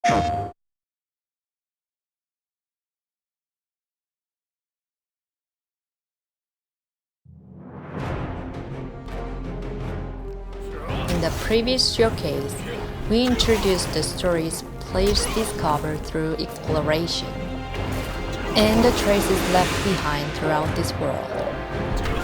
In the previous showcase, we introduced the stories players discover through exploration, and the traces left behind throughout this world.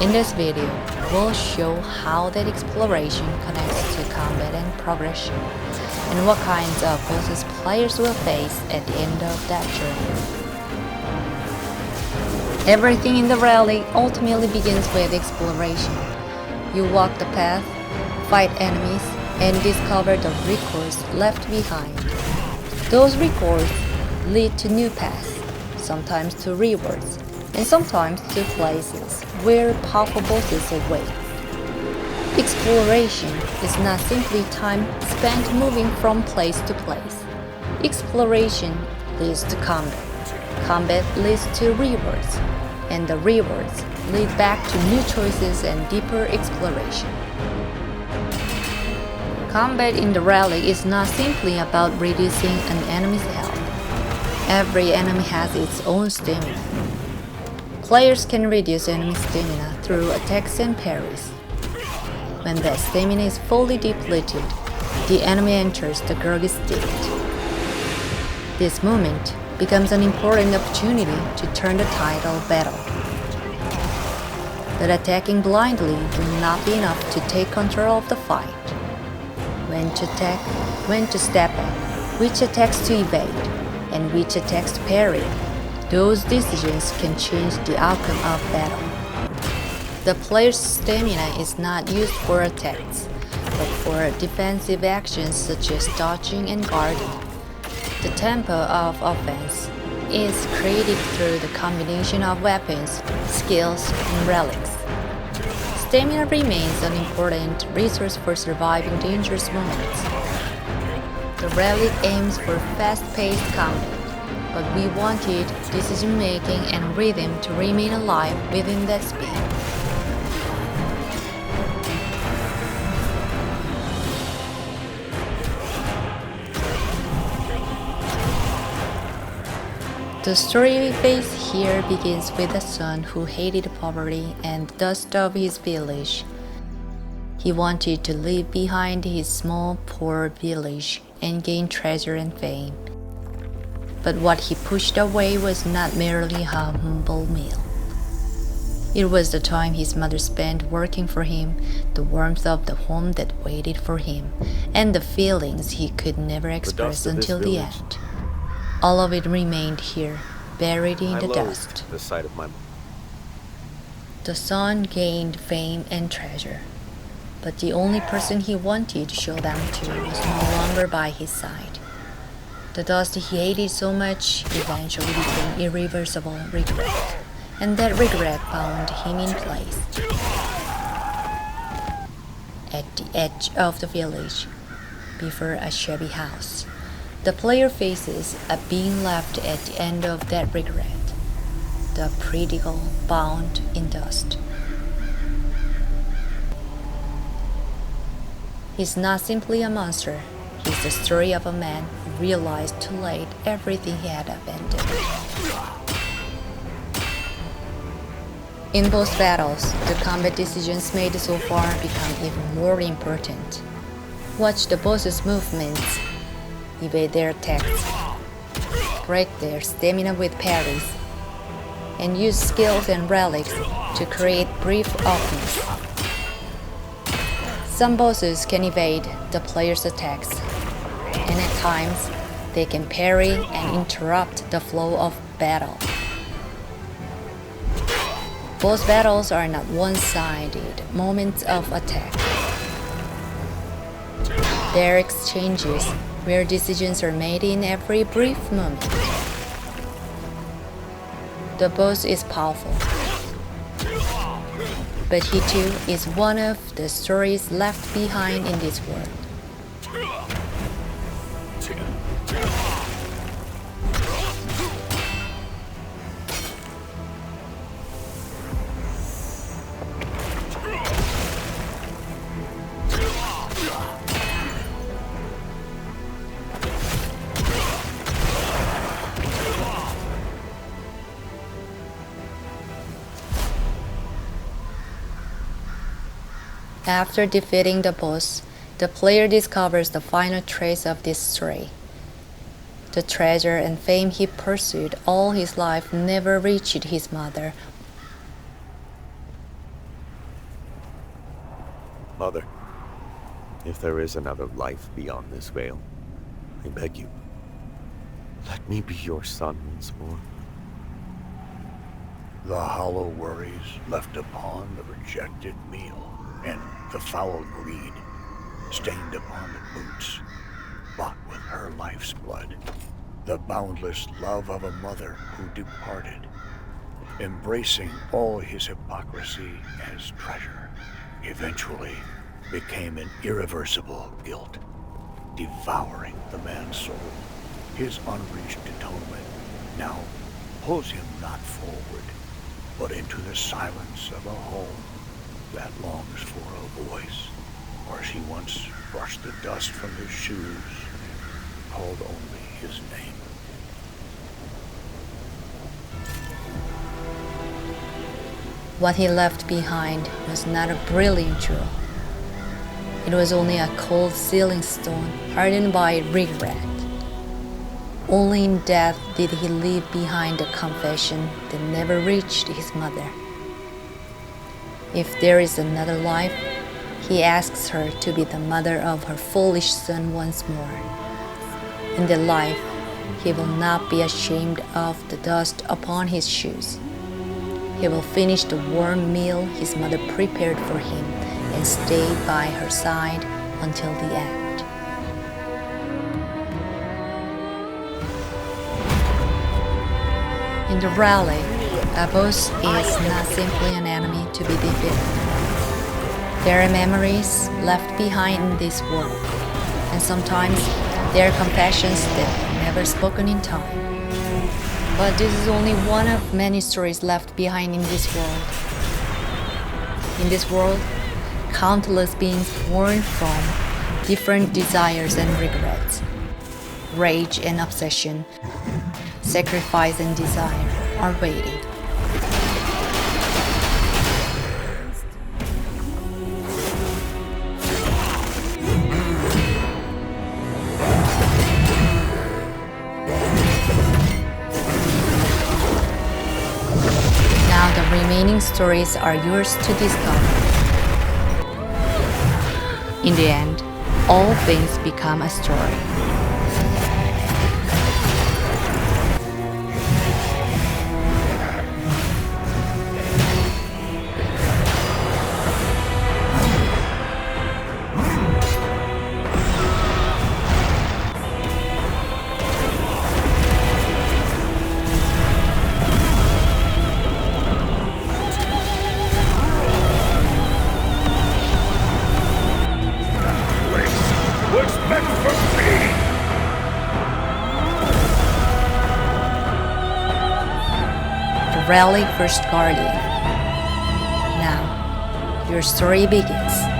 In this video, we'll show how that exploration connects to combat and progression, and what kinds of bosses players will face at the end of that journey. Everything in the Relic ultimately begins with exploration. You walk the path, fight enemies, and discover the records left behind. Those records lead to new paths, sometimes to rewards, and sometimes to places where powerful bosses await. Exploration is not simply time spent moving from place to place. Exploration leads to combat. Combat leads to rewards, and the rewards lead back to new choices and deeper exploration. Combat in the Relic is not simply about reducing an enemy's health. Every enemy has its own stamina. Players can reduce enemy stamina through attacks and parries. When that stamina is fully depleted, the enemy enters the groggy state. This moment becomes an important opportunity to turn the tide of battle. But attacking blindly will not be enough to take control of the fight. When to attack, when to step back, which attacks to evade, and which attacks to parry, those decisions can change the outcome of battle. The player's stamina is not used for attacks, but for defensive actions such as dodging and guarding. The tempo of offense is created through the combination of weapons, skills, and relics. Stamina remains an important resource for surviving dangerous moments. The Relic aims for fast-paced combat, but we wanted decision-making and rhythm to remain alive within that speed. The story we face here begins with a son who hated poverty and the dust of his village. He wanted to leave behind his small, poor village and gain treasure and fame. But what he pushed away was not merely a humble meal. It was the time his mother spent working for him, the warmth of the home that waited for him, and the feelings he could never express until the end. All of it remained here, buried in the dust. The sight of my... The son gained fame and treasure, but the only person he wanted to show them to was no longer by his side. The dust he hated so much eventually became irreversible regret, and that regret bound him in place. At the edge of the village, before a shabby house, the player faces a being left at the end of that regret, the prodigal bound in dust. He's not simply a monster, he's the story of a man who realized too late everything he had abandoned. In both battles, the combat decisions made so far become even more important. Watch the boss's movements, evade their attacks, break their stamina with parries, and use skills and relics to create brief offense. Some bosses can evade the player's attacks, and at times they can parry and interrupt the flow of battle. Both battles are not one-sided moments of attack. They're exchanges where decisions are made in every brief moment. The boss is powerful, but he too is one of the stories left behind in this world. After defeating the boss, the player discovers the final trace of this story. The treasure and fame he pursued all his life never reached his mother. Mother, if there is another life beyond this veil, I beg you, let me be your son once more. The hollow worries left upon the rejected meal, and the foul greed stained upon the boots, bought with her life's blood. The boundless love of a mother who departed, embracing all his hypocrisy as treasure, eventually became an irreversible guilt, devouring the man's soul. His unreached atonement now pulls him not forward, but into the silence of a home that longs for a voice, where she once brushed the dust from his shoes, called only his name. What he left behind was not a brilliant jewel. It was only a cold ceiling stone hardened by regret. Only in death did he leave behind a confession that never reached his mother. If there is another life, he asks her to be the mother of her foolish son once more. In that life, he will not be ashamed of the dust upon his shoes. He will finish the warm meal his mother prepared for him and stay by her side until the end. In the Relic, a boss is not simply an enemy to be defeated. There are memories left behind in this world, and sometimes there are confessions that are never spoken in time. But this is only one of many stories left behind in this world. In this world, countless beings born from different desires and regrets, rage and obsession, sacrifice and desire are waiting. Now the remaining stories are yours to discover. In the end, all things become a story. What's meant for me? The Relic First Guardian. Now, your story begins.